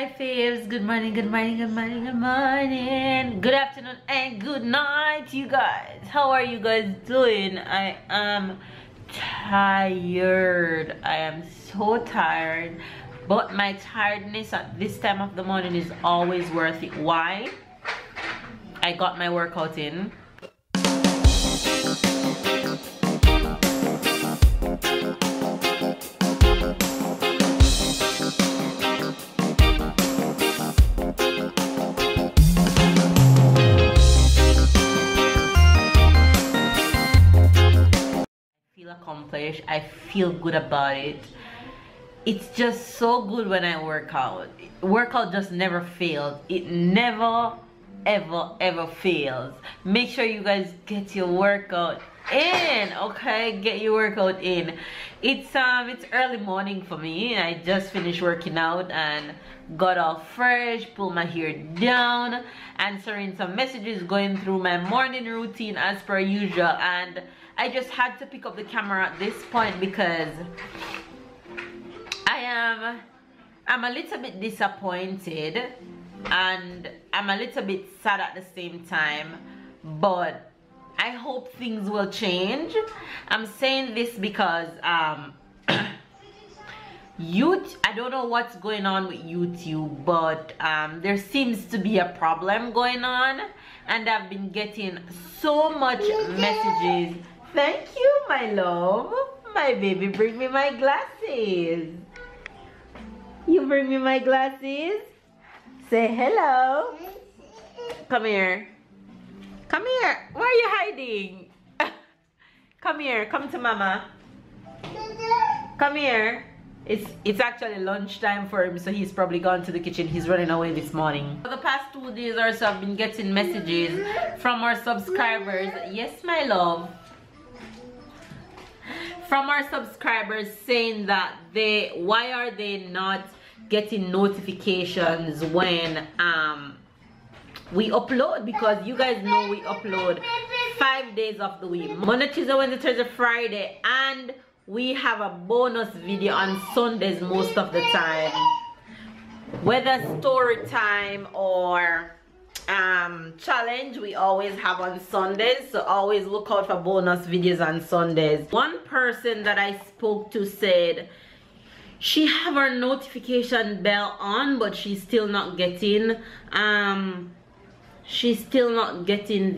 my faves. Good morning, good morning, good morning, good morning. Good afternoon and good night, you guys. How are you guys doing? I am tired. I am so tired. But my tiredness at this time of the morning is always worth it. Why? I got my workout in. Accomplished. I feel good about it. It's just so good when I work out. Workout just never fails. It never ever fails. Make sure you guys get your workout in, okay? Get your workout in. It's early morning for me. I just finished working out and got all fresh, pulled my hair down, answering some messages, going through my morning routine as per usual, and I just had to pick up the camera at this point because I'm a little bit disappointed and I'm a little bit sad at the same time, but I hope things will change. I'm saying this because youth, I don't know what's going on with YouTube, but there seems to be a problem going on, and I've been getting so much messages. Thank you, my love. My baby, bring me my glasses. You bring me my glasses? Say hello. Come here. Come here. Why are you hiding? Come here. Come to mama. Come here. It's actually lunchtime for him, so he's probably gone to the kitchen. He's running away this morning. For the past 2 days or so, I've been getting messages from our subscribers. Yes, my love. From our subscribers saying that why are they not getting notifications when we upload, because you guys know we upload 5 days of the week, Monday, Tuesday, Wednesday, Thursday, Friday, and we have a bonus video on Sundays most of the time, whether story time or challenge. We always have on Sundays, so always look out for bonus videos on Sundays. One person that I spoke to said she have her notification bell on, but she's still not getting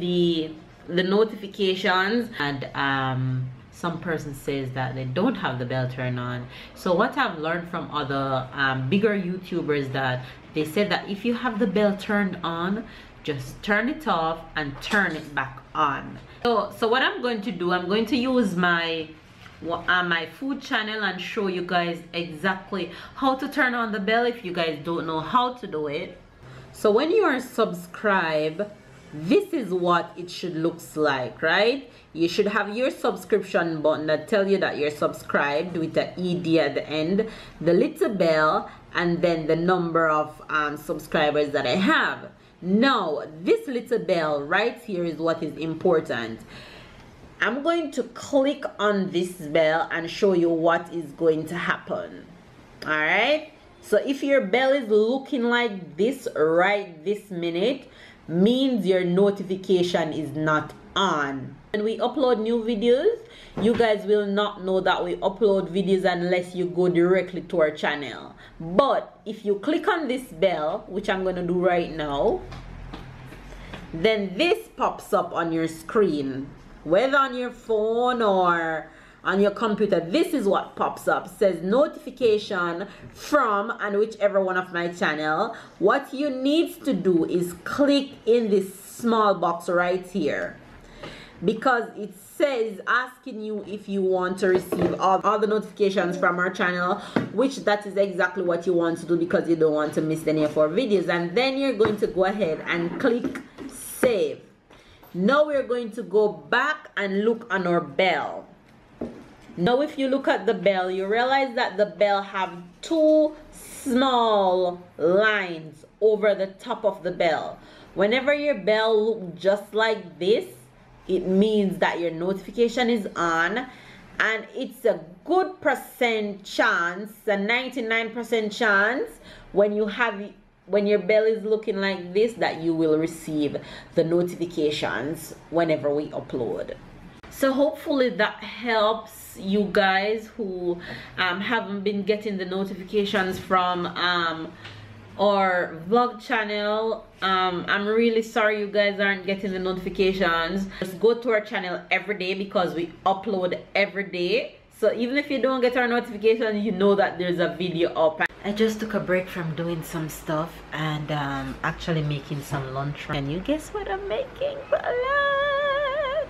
the notifications, and some person says that they don't have the bell turned on. So what I've learned from other bigger YouTubers, that they said that if you have the bell turned on, just turn it off and turn it back on. So what I'm going to do, I'm going to use my food channel and show you guys exactly how to turn on the bell if you guys don't know how to do it. So when you are subscribed, this is what it should looks like, right? You should have your subscription button that tell you that you're subscribed with the ED at the end, the little bell, and then the number of subscribers that I have. Now this little bell right here is what is important. I'm going to click on this bell and show you what is going to happen. All right, so if your bell is looking like this right this minute, means your notification is not on. When we upload new videos, you guys will not know that we upload videos unless you go directly to our channel. But if you click on this bell, which I'm going to do right now, then this pops up on your screen, whether on your phone or on your computer. This is what pops up. It says notification from, and whichever one of my channel. What you need to do is click in this small box right here, because it says asking you if you want to receive all the notifications from our channel, which that is exactly what you want to do, because you don't want to miss any of our videos. And then you're going to go ahead and click save. Now we're going to go back and look on our bell. Now if you look at the bell, you realize that the bell have 2 small lines over the top of the bell. Whenever your bell looks just like this, it means that your notification is on, and it's a good percent chance, a 99% chance, when your bell is looking like this, that you will receive the notifications whenever we upload. So hopefully that helps you guys who haven't been getting the notifications from our vlog channel. I'm really sorry you guys aren't getting the notifications. Just go to our channel every day, because we upload every day. So even if you don't get our notification, you know that there's a video up. I just took a break from doing some stuff and actually making some lunch. And you guess what I'm making for lunch?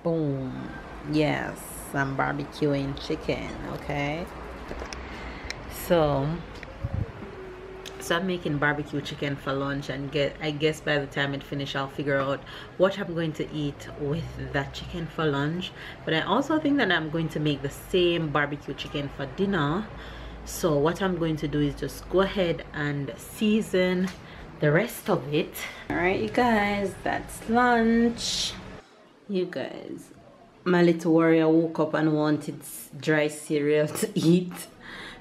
Boom. Yes, I'm barbecuing chicken. Okay, so I'm making barbecue chicken for lunch, and I guess by the time it finishes, I'll figure out what I'm going to eat with that chicken for lunch. But I also think that I'm going to make the same barbecue chicken for dinner. So what I'm going to do is just go ahead and season the rest of it. All right, you guys, that's lunch. You guys, my little warrior woke up and wanted dry cereal to eat.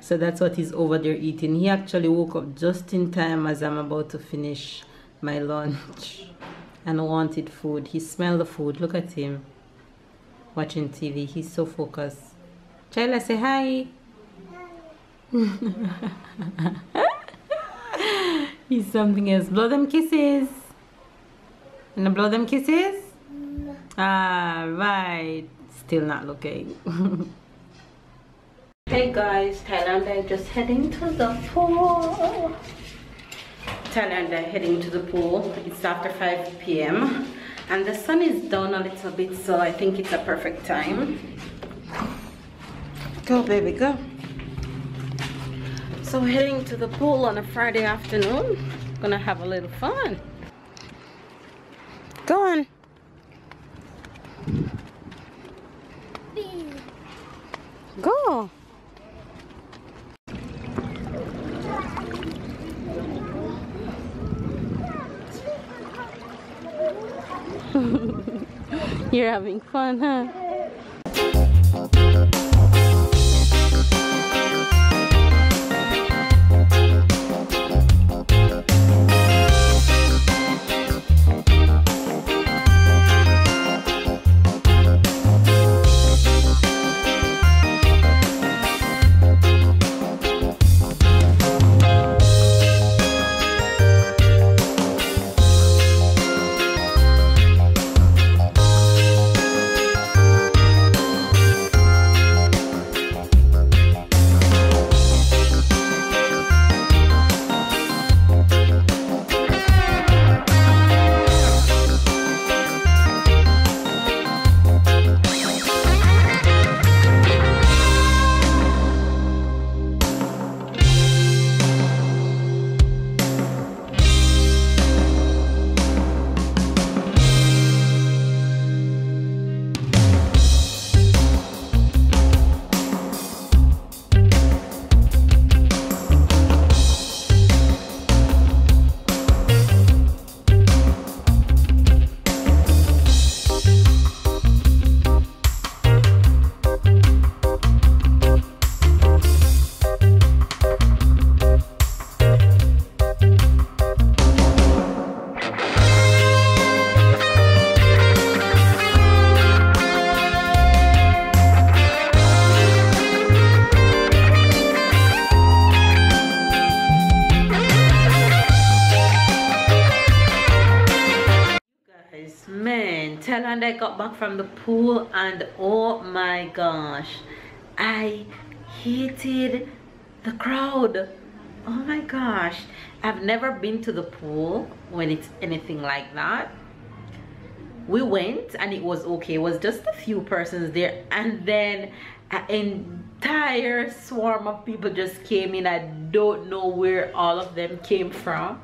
So that's what he's over there eating. He actually woke up just in time as I'm about to finish my lunch and wanted food. He smelled the food. Look at him watching TV. He's so focused. Chayla, say hi. He's something else. Blow them kisses. And blow them kisses? Ah, right. Still not looking. Hey guys, Tyler and I just heading to the pool. Tyler and I heading to the pool. It's after 5 p.m. and the sun is down a little bit, so I think it's a perfect time. Go baby, go. So we're heading to the pool on a Friday afternoon. Gonna have a little fun. Go on. Go. You're having fun, huh? And I got back from the pool and oh my gosh, I hated the crowd. Oh my gosh, I've never been to the pool when it's anything like that. We went and it was okay. It was just a few persons there, and then an entire swarm of people just came in. I don't know where all of them came from,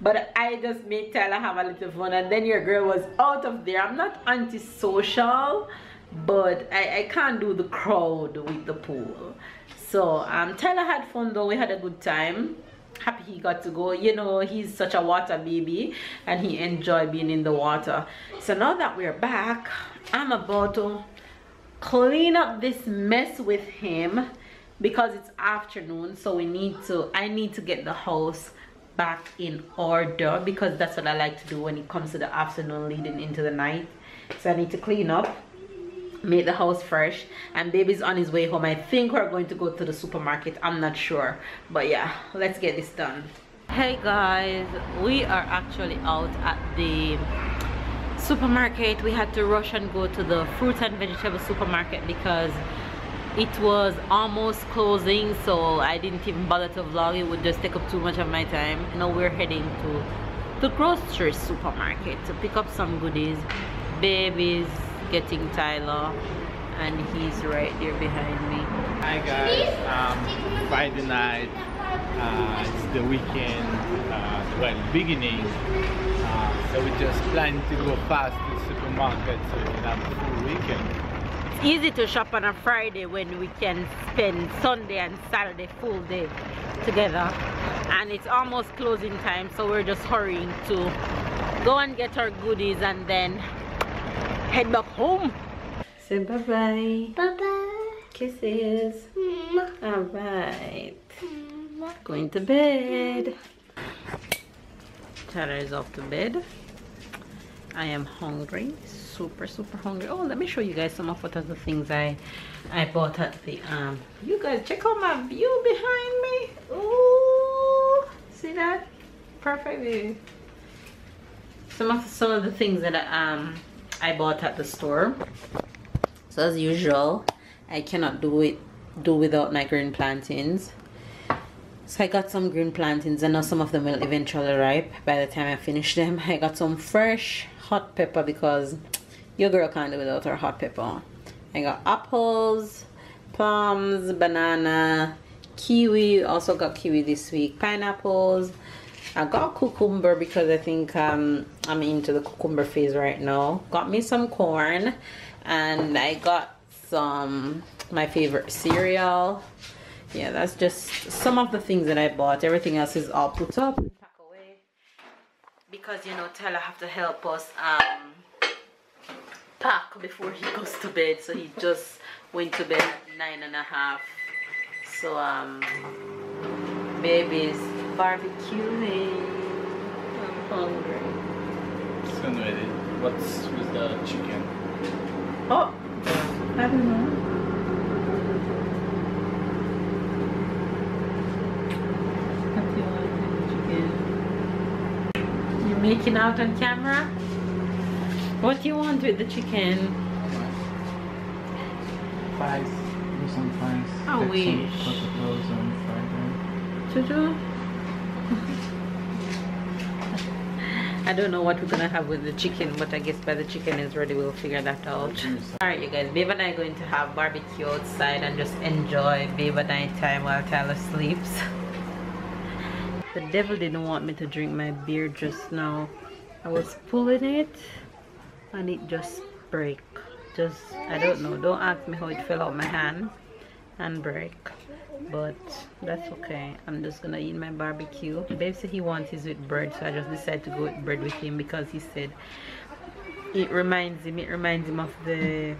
but I just made Tyler have a little fun, and then your girl was out of there. I'm not antisocial, but I can't do the crowd with the pool. So Tyler had fun though. We had a good time. happy he got to go. You know, he's such a water baby and he enjoyed being in the water. So now that we're back, I'm about to clean up this mess with him because it's afternoon. So I need to get the house back in order because that's what I like to do when it comes to the afternoon leading into the night. So I need to clean up, make the house fresh, and baby's on his way home. I think we're going to go to the supermarket. I'm not sure, but yeah, let's get this done. Hey guys, we are actually out at the supermarket. We had to rush and go to the fruit and vegetable supermarket because it was almost closing, so I didn't even bother to vlog. It would just take up too much of my time. Now we're heading to the grocery supermarket to pick up some goodies. Baby's getting Tyler and he's right there behind me. Hi guys, Friday night, it's the weekend, well, beginning, so we just planning to go fast to the supermarket so we can have a full weekend. It's easy to shop on a Friday when we can spend Sunday and Saturday full day together, and it's almost closing time, so we're just hurrying to go and get our goodies and then head back home. Say bye-bye. Bye-bye. Kisses. All right. Going to bed. Tyler is off to bed. I am hungry. Super hungry. Oh, let me show you guys some of what are the things I bought at the you guys check out my view behind me. Ooh, see that? Perfect view. Some of the things that I bought at the store. So as usual, I cannot do without my green plantains. So I got some green plantains. I know some of them will eventually ripe by the time I finish them. I got some fresh hot pepper because your girl can't do without her hot pepper. I got apples, plums, banana, kiwi. Also got kiwi this week. Pineapples. I got cucumber because I think I'm into the cucumber phase right now. Got me some corn, and I got some my favorite cereal. Yeah, that's just some of the things that I bought. Everything else is all put up and packed away because, you know, Tyler have to help us pack before he goes to bed. So he just went to bed at 9:30. So baby's barbecuing. I'm hungry. Soon ready. What's with the chicken? Oh, I don't know. What do you want with the chicken? You're making out on camera? What do you want with the chicken? Fries. Do some fries. I wish. Potatoes and fried them. I don't know what we're gonna have with the chicken, but I guess by the chicken is ready we'll figure that out. Alright you guys, Babe and I are going to have barbecue outside and just enjoy Babe and I time while Tyler sleeps. The devil didn't want me to drink my beer just now. I was pulling it and it just break. I don't know, don't ask me how it fell out my hand and break. But that's okay. I'm just gonna eat my barbecue. Babe said he wants his with bread, so I just decided to go with bread with him because he said it reminds him of the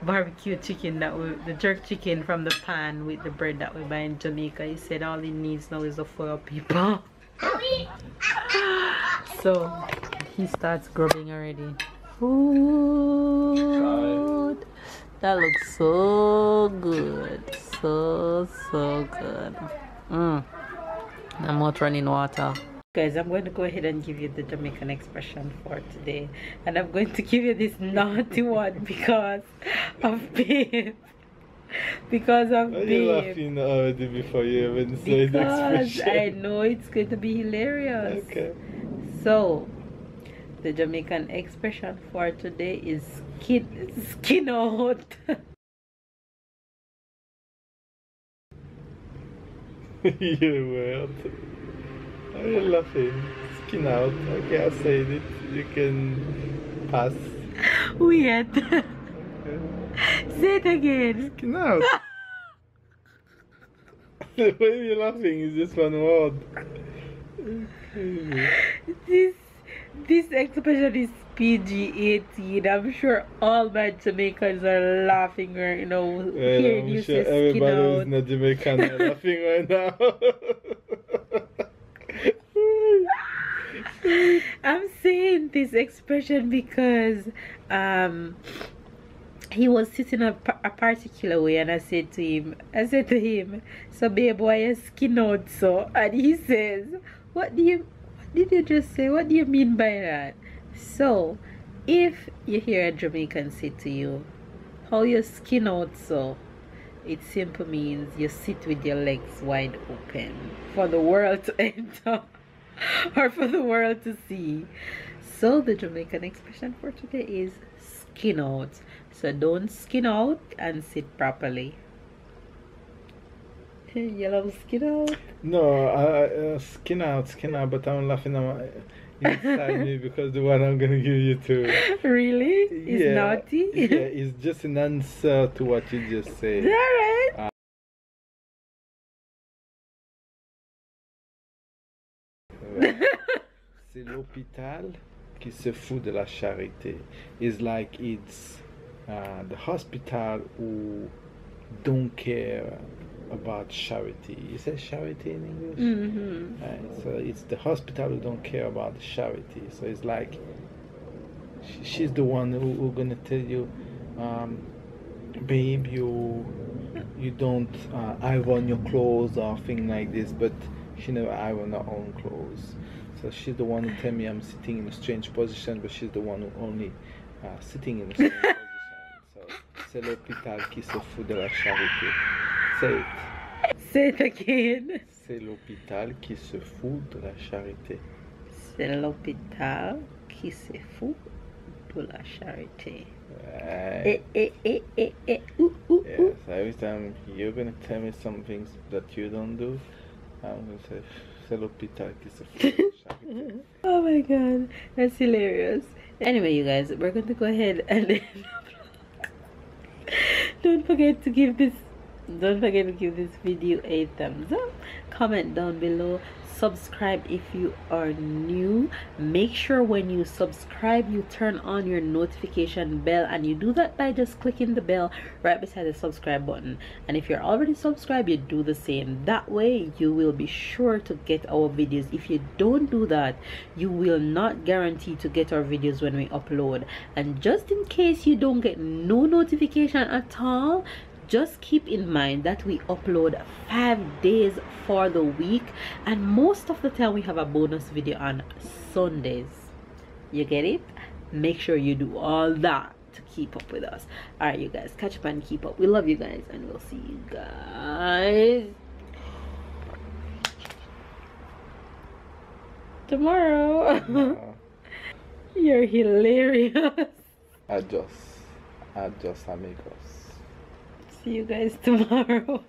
barbecue chicken the jerk chicken from the pan with the bread that we buy in Jamaica. He said all he needs now is the foil paper. So he starts grubbing already. Ooh, that looks so good. So good. I'm not running water. Guys, I'm going to go ahead and give you the Jamaican expression for today, and I'm going to give you this naughty one because of Babe. Because of Babe. Are you laughing already before you even say the expression? I know it's going to be hilarious. Okay. So the Jamaican expression for today is skin out. You're weird. Are you laughing? Skin out. Okay, I said it. You can pass. Weird. Okay. Say it again. Skin out. Why are you laughing? It's just one word. This expression is PG-18. I'm sure all my Jamaicans are laughing or hearing you sure say skin everybody out. who's not Jamaican are laughing right now. I'm saying this expression because he was sitting a particular way, and I said to him, so babe, why you skin out so? And he says, what did you just say? What do you mean by that? So if you hear a Jamaican say to you, how you skin out so, it simply means you sit with your legs wide open for the world to enter or for the world to see. So the Jamaican expression for today is skin out. So don't skin out and sit properly. You love skin out? No, skin out, but I'm laughing inside me because the one I'm gonna give you to. Really? It's naughty? Yeah, it's just an answer to what you just said. Alright. C'est l'hôpital qui se fout de la charité. It's like it's the hospital who don't care about charity. You say charity in English? Mm-hmm. Right, so it's the hospital who don't care about the charity. So it's like she's the one who gonna tell you, babe, you don't iron your clothes or thing like this, but she never iron her own clothes. So she's the one who tell me I'm sitting in a strange position, but she's the one who only sitting in a strange position. So c'est l'hôpital qui se fout de la charité. Say it. Say it again. C'est l'hôpital qui se fout de la charité. C'est l'hôpital qui se fout de la charité. Right. Yes, every time you're gonna tell me some things that you don't do, I'm gonna say c'est l'hôpital qui se fout de la charité. Oh my god, that's hilarious. Anyway, you guys, we're going to go ahead and don't forget to give this video a thumbs up, comment down below, subscribe if you are new. Make sure when you subscribe you turn on your notification bell, and you do that by just clicking the bell right beside the subscribe button. And if you're already subscribed, you do the same. That way you will be sure to get our videos. If you don't do that, you will not guarantee to get our videos when we upload. And just in case you don't get no notification at all, just keep in mind that we upload 5 days for the week, and most of the time we have a bonus video on Sundays. You get it? Make sure you do all that to keep up with us. Alright, you guys, catch up and keep up. We love you guys, and we'll see you guys tomorrow. You're hilarious. Adios amigos. See you guys tomorrow.